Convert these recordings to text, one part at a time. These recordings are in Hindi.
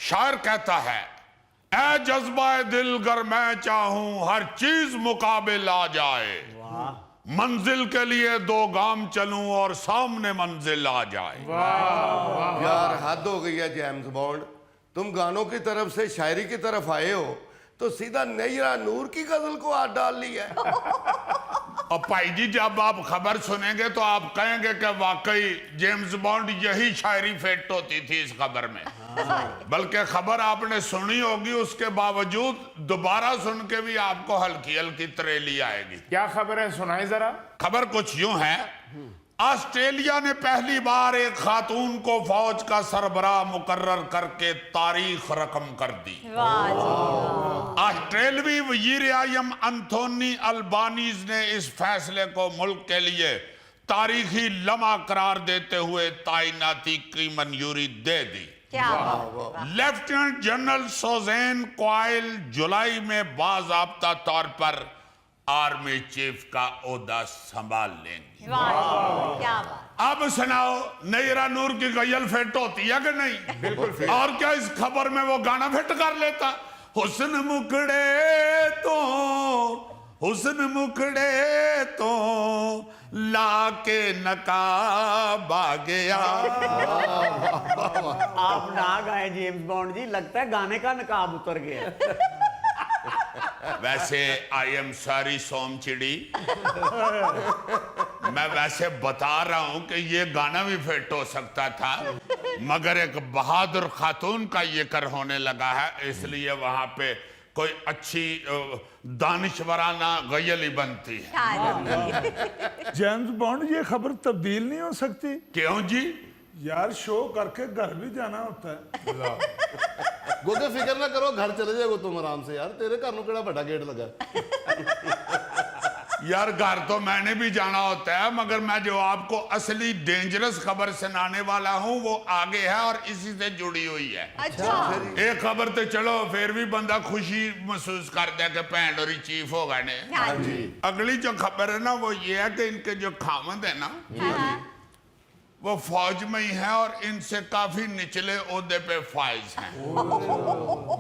शायर कहता है, ऐ जज्बा दिल गर मैं चाहूं हर चीज मुकाबिल आ जाए, मंजिल के लिए 2 गाम चलूं और सामने मंजिल आ जाए। यार हद हो गई है जेम्स बॉन्ड, तुम गानों की तरफ से शायरी की तरफ आए हो तो सीधा नैरा नूर की गजल को हाथ डाल ली है। और भाई जी जब आप खबर सुनेंगे तो आप कहेंगे कि वाकई जेम्स बॉन्ड यही शायरी फिट होती थी इस खबर में। बल्कि खबर आपने सुनी होगी, उसके बावजूद दोबारा सुन के भी आपको हल्की हल्की तरेली आएगी। क्या खबर है, सुनाए जरा। खबर कुछ यूं है, ऑस्ट्रेलिया ने पहली बार एक खातून को फौज का सरबराह मुकर्रर करके तारीख रकम कर दी। ऑस्ट्रेलवी वजीर आज़म एंथोनी अल्बानीज ने इस फैसले को मुल्क के लिए तारीखी लम्हा करार देते हुए तैनाती की मंजूरी दे दी। लेफ्टिनेंट जनरल सोजेन क्वाइल जुलाई में बाज़ाब्ता तौर पर आर्मी चीफ का ओहदा संभाल लेंगे। क्या बात। अब सुनाओ, नैरा नूर की गजल फिट होती है कि नहीं? बिल्कुल फिट। और क्या इस खबर में वो गाना फिट कर लेता? हुस्न मुकड़े तो, हुस्न मुकड़े तो लाके नकाब आ गया। आप ना गाए जेम्स बॉन्ड जी, लगता है गाने का नकाब उतर गया। वैसे आई एम सॉरी सोमचिड़ी, मैं वैसे बता रहा हूं कि ये गाना भी फिट हो सकता था, मगर एक बहादुर खातून का जिक्र होने लगा है, इसलिए वहां पे कोई अच्छी दानिशवराना गजल ही बनती है। जेम्स बॉन्ड, ये खबर तब्दील नहीं हो सकती? क्यों जी? यार शो करके घर भी जाना होता है। गोदे फिक्र ना करो, घर चले जाओ तुम आराम से। यार तेरे घर केड़ा बड़ा गेट लगा। यार घर तो मैंने भी जाना होता है, मगर मैं जो आपको असली डेंजरस खबर सुनाने वाला हूँ वो आगे है और इसी से जुड़ी हुई है। अच्छा। एक खबर तो चलो फिर भी बंदा खुशी महसूस करता है कि भैन और चीफ होगा ने। हाँ जी। अगली जो खबर है ना वो ये है कि इनके जो खामद है ना वो फौज में ही है और इनसे काफी निचले ओहदे पे फाइज हैं,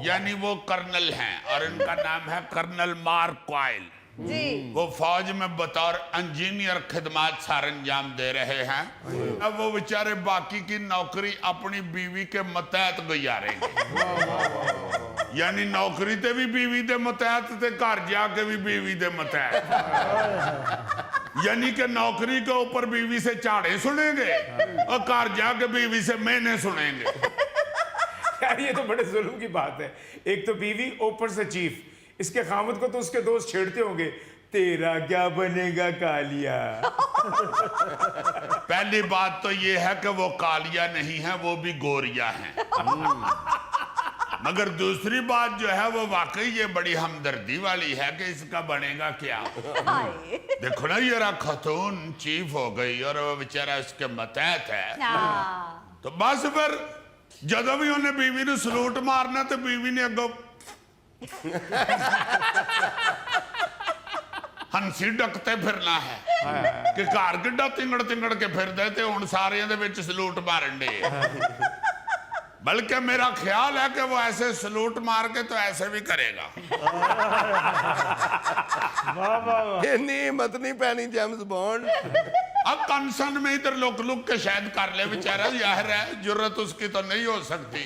यानी वो कर्नल हैं और इनका नाम है कर्नल मार्क क्वाइल जी। वो फौज में बतौर इंजीनियर खिदमत सर अंजाम दे रहे हैं। अब वो बेचारे बाकी की नौकरी अपनी बीवी के मतहत गुजारेंगे, यानी नौकरी ते भी बीवी दे मतहत ते घर जाके भी बीवी दे मतहत, यानी कि नौकरी के ऊपर बीवी से चाड़े सुनेंगे और घर जाके बीवी से मैंने सुनेंगे। यार ये तो बड़े जुल्म की बात है, एक तो बीवी ऊपर से चीफ, इसके खामद को तो उसके दोस्त छेड़ते होंगे, तेरा क्या बनेगा कालिया। पहली बात तो ये है कि वो कालिया नहीं है, वो भी गोरिया हैं। मगर दूसरी बात जो है वो वाकई ये बड़ी हमदर्दी वाली है कि इसका बनेगा क्या। देखो ना, ये खातून चीफ हो गई और वो बेचारा इसके मतहत है, तो बस फिर जदों भी उन्हें बीवी ने सलूट मारना तो बीवी ने अगो हंसी डकते फिरना है कि घर किड्डा तिंगड़ तिंगड़ के फिरदे ते हुण सारियां दे विच सलूट मारन दे। बल्कि मेरा ख्याल है कि वो ऐसे सलूट मार के तो ऐसे भी करेगा। इन्नी हिम्मत नहीं पैनी जेम्स बॉन्ड। अब कंसन में इधर लुक लुक के शायद कर ले बेचारा, जाहिर है जुर्रत उसकी तो नहीं हो सकती।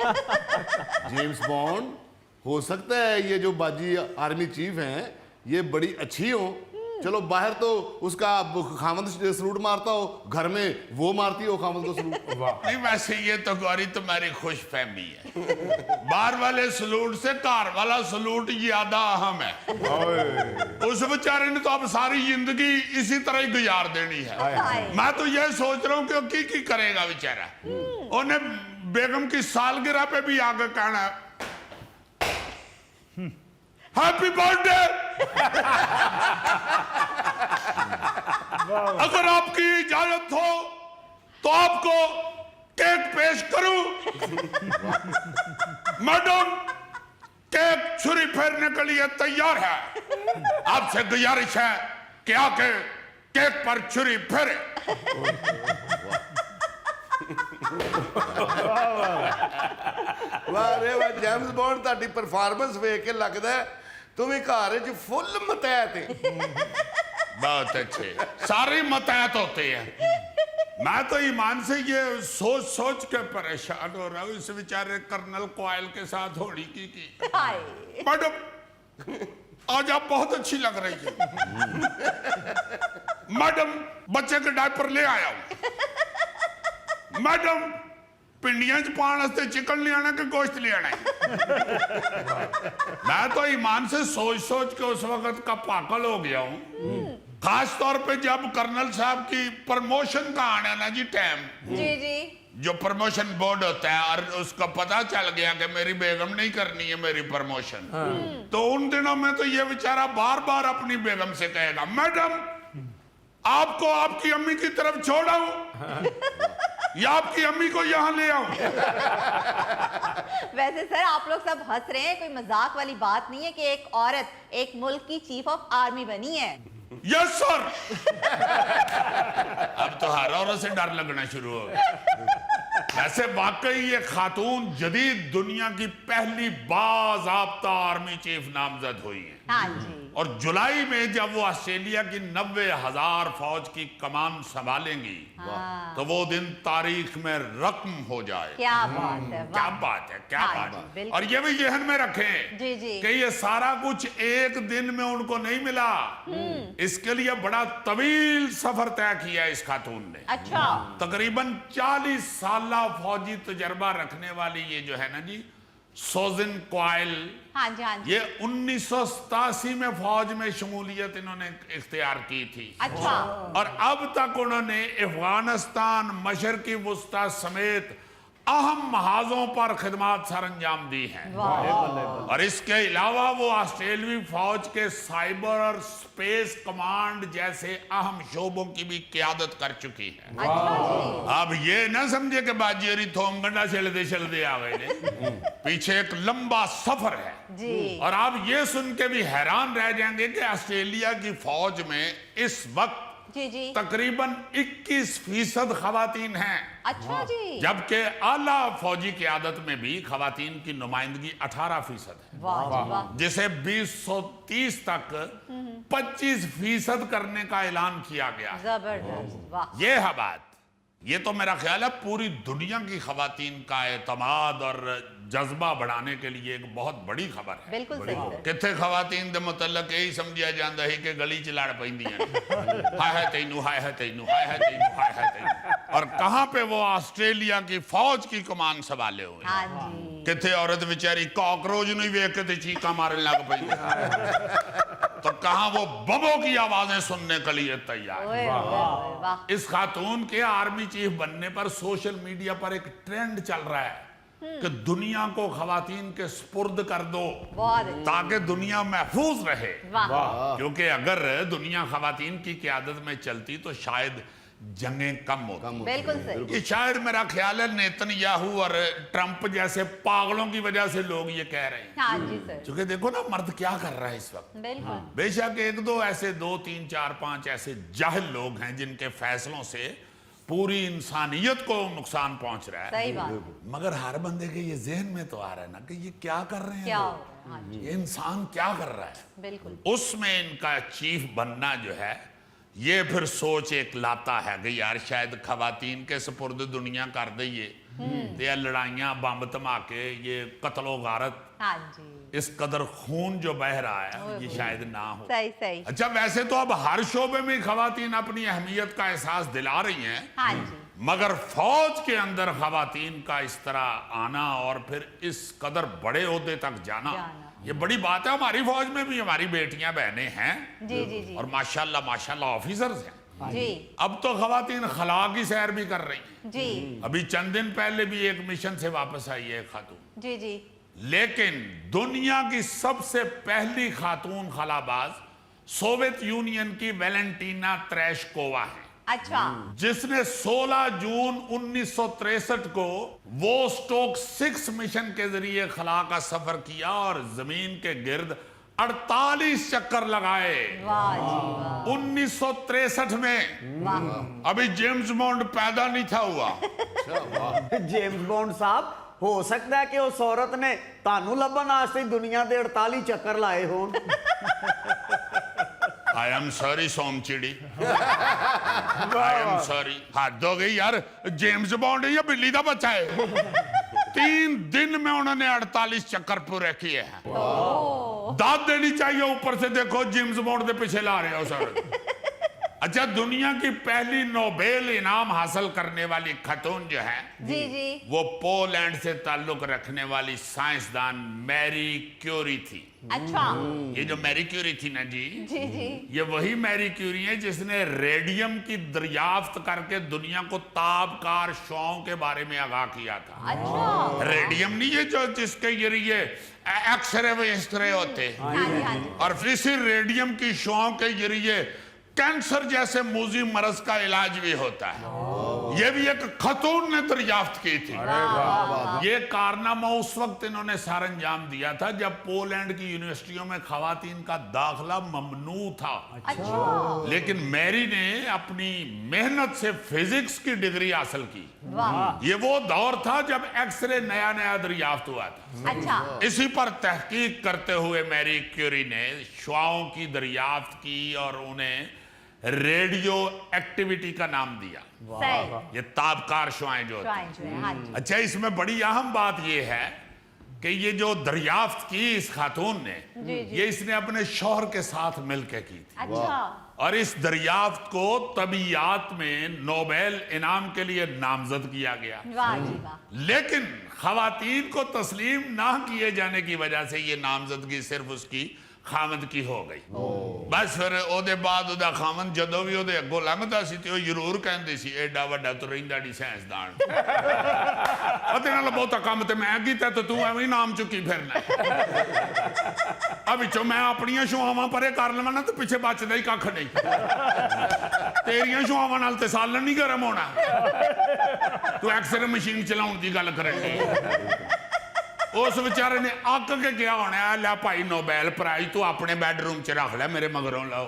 जेम्स बॉन्ड, हो सकता है ये जो बाजी आर्मी चीफ हैं ये बड़ी अच्छी हो, चलो बाहर तो उसका खामद सलूट मारता हो, घर में वो मारती हो खामद को सलूट। नहीं वैसे ये तो गौरी तुम्हारी खुश फहमी है, बाहर वाले सलूट से कार वाला सलूट ज्यादा अहम है। उस बेचारे ने तो अब सारी जिंदगी इसी तरह ही गुजार देनी है। मैं तो ये सोच रहा हूँ कि की करेगा बेचारा, उन्हें बेगम की सालगिरह पे भी आगे कहना है हैप्पी बर्थडे। अगर आपकी इजाजत हो तो आपको केक पेश करूं। मैडम, केक छुरी फेरने के लिए तैयार है, आपसे गुजारिश है कि आके केक पर छुरी फेरे। ਵਾਹ ਰੇ ਵਾਹ ਜੇਮਸ ਬੌਂਡ, ਤੁਹਾਡੀ ਪਰਫਾਰਮੈਂਸ ਵੇਖ ਕੇ ਲੱਗਦਾ ਹੈ ਤੂੰ ਵੀ ਘਰ 'ਚ ਫੁੱਲ ਮਤੈਤ ਹੈ। बहुत अच्छे, सारे मतहत होते हैं। मैं तो ईमान से ये सोच सोच के परेशान हो रहा हूँ इस बेचारे कर्नल क्वाइल के साथ होली की। हाय मैडम आज आप बहुत अच्छी लग रही है। मैडम बच्चे के डायपर ले आया हूं। मैडम पिंडियां च पाने वास्ते चिकन ले आना कि गोश्त ले आना है? मैं तो ईमान से सोच सोच के उस वक्त का पागल हो गया हूं। खास तौर पे जब कर्नल साहब की प्रमोशन का आना ना जी टाइम, जी जी जो प्रमोशन बोर्ड होता है और उसका पता चल गया कि मेरी बेगम नहीं करनी है मेरी प्रमोशन, तो उन दिनों में तो ये बेचारा बार बार अपनी बेगम से कहेगा मैडम आपको आपकी अम्मी की तरफ छोड़ाऊं या आपकी अम्मी को यहां ले आऊं? वैसे सर आप लोग सब हंस रहे हैं, कोई मजाक वाली बात नहीं है कि एक औरत एक मुल्क की चीफ ऑफ आर्मी बनी है। Yes sir. अब तो हर औरत से डर लगना शुरू हो गया। ऐसे वाकई ये खातून जदीद दुनिया की पहली बाज़ाब्ता आर्मी चीफ नामजद हुई है। हाँ जी। और जुलाई में जब वो ऑस्ट्रेलिया की 90,000 फौज की कमान संभालेंगी, हाँ। तो वो दिन तारीख में रकम हो जाए। क्या बात है, क्या वाह। बात है, क्या हाँ बात जी, है। बिल्कुल। और ये भी जहन में रखें जी जी कि ये सारा कुछ एक दिन में उनको नहीं मिला, इसके लिए बड़ा तवील सफर तय किया इस खातून ने। अच्छा तकरीबन 40 साल फौजी तजर्बा रखने वाली ये जो है ना जी सोजिन क्वाइल, हाँ जी हाँ जी ये 1987 में फौज में शमूलियत इन्होंने इख्तियार की थी। अच्छा और अब तक उन्होंने अफगानिस्तान, मशरकी वुस्ता समेत अहम महाजों पर खिदमत सरंजाम दी हैं। और इसके अलावा वो ऑस्ट्रेलियाई फौज के साइबर और स्पेस कमांड जैसे अहम शोबों की भी क़यादत कर चुकी है। अच्छा जी अब ये ना समझे कि बाजीरी थोम गंडा चलते चलते आ गए ने। पीछे एक लंबा सफर है। जी और आप ये सुन के भी हैरान रह जाएंगे कि ऑस्ट्रेलिया की फौज में इस वक्त जी जी तकरीबन 21% खवातीन हैं, अच्छा जी जबकि आला फौजी क़यादत में भी खवातीन की नुमाइंदगी 18% है, वाह जी वाह जिसे 2030 तक 25% करने का ऐलान किया गया है। जबरदस्त वाह ये है बात। ये तो मेरा ख्याल है पूरी दुनिया की खवातीन का एतमाद और जज्बा बढ़ाने के लिए एक बहुत बड़ी खबर है। बिल्कुल सही सर कितने खवातीन दे मुतल्लक यही समझिया जाता है कि गली च लड़ पैंदियां हाय है तैनू, हाय है तैनू, हाय है तैनू, हाय है तैनू। और कहां पे वो ऑस्ट्रेलिया की फौज की कमान संभाले हुए हैं। हाँ जी कितने औरत बेचारी कॉकरोच नहीं वेख के ते चीका मारने लग पई, तो कहां वो बमों की आवाजें सुनने के लिए तैयार। ओए ओए वाह इस खातून के आर्मी चीफ बनने पर सोशल मीडिया पर एक ट्रेंड चल रहा है कि दुनिया को खवातीन के स्पुर्द कर दो बहुत अच्छा ताकि दुनिया महफूज रहे। वाह क्योंकि अगर दुनिया खवातीन की क़यादत में चलती तो शायद जंगें कम होती। बिल्कुल सही ये शायद मेरा ख्याल है नेतन्याहू और ट्रंप जैसे पागलों की वजह से लोग ये कह रहे हैं। हाँ जी सर क्योंकि देखो ना मर्द क्या कर रहा है इस वक्त। बिल्कुल बेशक एक दो ऐसे 2 3 4 5 ऐसे जाहिल लोग हैं जिनके फैसलों से पूरी इंसानियत को नुकसान पहुंच रहा है, सही बात मगर हर बंदे के ये जहन में तो आ रहा है ना कि ये क्या कर रहे हैं क्या हो लोग? रहा है हाँ जी ये इंसान क्या कर रहा है। बिल्कुल उसमें इनका चीफ बनना जो है ये फिर सोच एक लाता है कि यार शायद खवातीन के सुपुर्द दुनिया कर दईए ते लड़ाइयां बम धमाके ये कत्लो गारत हाँ जी इस कदर खून जो बह रहा है ये शायद ना हो। सही सही अच्छा वैसे तो अब हर शोबे में खवातीन अपनी अहमियत का एहसास दिला रही हैं, हाँ जी मगर फौज के अंदर खवातीन का इस तरह आना और फिर इस कदर बड़े ओहदे तक जाना ये बड़ी बात है। हमारी फौज में भी हमारी बेटियां बहनें हैं जी जी जी और माशाल्लाह माशाल्लाह ऑफिसर्स हैं। जी अब तो खवातीन खला की सैर भी कर रही हैं। जी अभी चंद दिन पहले भी एक मिशन से वापस आई है एक खातून। जी जी लेकिन दुनिया की सबसे पहली खातून खलाबाज सोवियत यूनियन की वैलेंटीना त्रेशकोवा है, अच्छा जिसने 16 जून 1963 को वोस्टोक 6 मिशन के जरिए खला का सफर किया और जमीन के गिर्द 48 चक्कर लगाए वाह जी वाह 1963 में। वाह अभी जेम्स बॉन्ड पैदा नहीं था हुआ। जेम्स बॉन्ड साहब हो सकता है कि उस औरत ने तानू लभन वास्ते दुनिया के 48 चक्कर लाए होन। आई एम सॉरी सोमचिड़ी, आई एम सॉरी। हद हो गई यार, जेम्स बॉन्ड या बिल्ली का बच्चा है। 3 दिन में उन्होंने 48 चक्कर पूरे किए हैं। दाद देनी चाहिए ऊपर से, देखो जेम्स बॉन्ड के पीछे ला रहे हो सर। अच्छा, दुनिया की पहली नोबेल इनाम हासिल करने वाली खतून जो है जी जी वो पोलैंड से ताल्लुक रखने वाली साइंसदान मैरी क्यूरी थी। अच्छा ये जो मैरी क्यूरी थी ना जी, जी जी ये वही मैरी क्यूरी है जिसने रेडियम की दरियाफ्त करके दुनिया को ताबकार शुआओं के बारे में आगाह किया था। अच्छा रेडियम नहीं है जो जिसके जरिए एक्सरे वेक्सरे होते हैं, हाँ जी हाँ जी और फिर इसी रेडियम की शुआओं के जरिए कैंसर जैसे मूजी मरज का इलाज भी होता है। ये भी एक खतून ने दरियाफ्त की थी। ये कारनामा उस वक्त इन्होंने सर अंजाम दिया था जब पोलैंड की यूनिवर्सिटियों में खवातीन का दाखिला ममनू था। अच्छा लेकिन मैरी ने अपनी मेहनत से फिजिक्स की डिग्री हासिल की। वाह ये वो दौर था जब एक्सरे नया नया दरियाफ्त हुआ था। अच्छा इसी पर तहकीक करते हुए मैरी क्यूरी ने शुआओं की दरियाफ्त की और उन्हें रेडियो एक्टिविटी का नाम दिया। सही ये ताबकार शुआएं जो होती हैं। ट्राई जो है हाँ जी अच्छा, इसमें बड़ी अहम बात यह है कि ये जो दरियाफ्त की इस खातून ने, जी, जी। ये इसने अपने शौहर के साथ मिलकर की थी। अच्छा और इस दरियाफ्त को तबीयात में नोबेल इनाम के लिए नामजद किया गया। वाह जी वाह लेकिन खवातीन को तस्लीम ना किए जाने की वजह से ये नामजदगी सिर्फ उसकी खामद की हो गई। बस फिर ओदे बाद ओदा खामद जदों भी ओदे अगों लंघदा सी ते ओ जरूर कहंदे सी एडा वड्डा तो रहिंदा नी साइंसदान। ओदे नाल बहुता काम ते मैं कीता ते तू एवें नाम चुकी फिरना। अब विचों मैं अपनियां शुआवां परे कर लवां ना ते पिछे बचदा ही कख नहीं। तेरियां शुआवां नाल ते सालन नहीं गर्म होना। तू एक्सरे मशीन चलाउण दी गल करन दी। उस बेचारे ने अक के गया होना, लै भाई नोबेल प्राइज तू अपने बैडरूम च रख लै, मेरे मगरों लाओ।